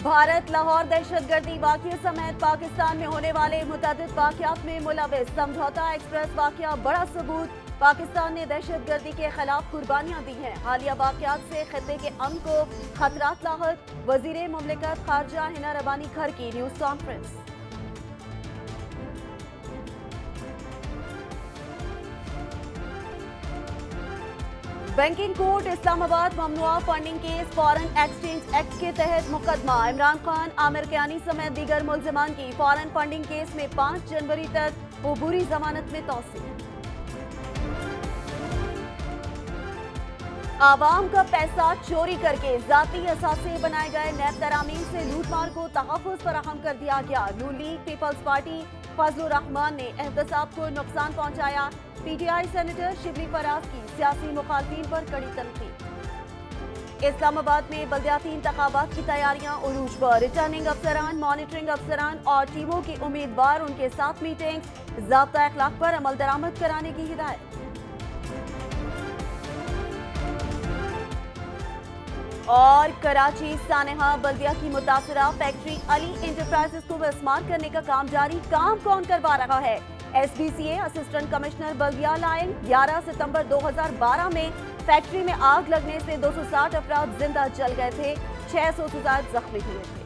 भारत लाहौर दहशतगर्दी वाक़ये समेत पाकिस्तान में होने वाले मुतअद्दिद वाक़यात में मुलव्विस। समझौता एक्सप्रेस वाक़या बड़ा सबूत। पाकिस्तान ने दहशतगर्दी के खिलाफ कुर्बानियां दी हैं। हालिया वाक़यात से खित्ते के अमन को खतरात लाहक। वज़ीर मुमलिकत खारजा हिना रबानी घर की news conference. Banking court Islamabad ममनुआ funding case foreign exchange act के तहत मुकदमा। इमरान खान, आमिर कियानी समेत दीगर मुल्ज़िमान की फॉरेन फंडिंग केस में 5 जनवरी तक अबूरी जमानत में तौसील। आवाम का पैसा चोरी करके जाती असासे बनाए गए नैब तरामीम से लूटमार को तहफ़्फ़ुज़ फराहम कर दिया गया। Noon League Peoples Party Fazlur Rehman ने एहतसाब को नुकसान पहुंचाया। पीटीआई सेनेटर शिबली फराज की सियासी मुखालफिन पर कड़ी तनकीद। इस्लामाबाद में बल्दियाती इंतखाबात की तैयारियां उरूज पर। रिटर्निंग अफसरान, मॉनिटरिंग अफसरान और टीमों के उम्मीदवार उनके साथ मीटिंग। ज़ाब्ता अखलाक पर अमल दरामद कराने की हिदायत। और कराची सानेहा बल्दिया की मुतासरा फैक्ट्री अली इंटरप्राइजेस को बसमार करने का काम जारी। काम कौन करवा रहा है? SBCA असिस्टेंट कमिश्नर बल्दिया लाइन। 11 सितंबर 2012 में फैक्ट्री में आग लगने से 260 अफराद जिंदा जल गए थे, 600 से ज्यादा जख्मी हुए थे।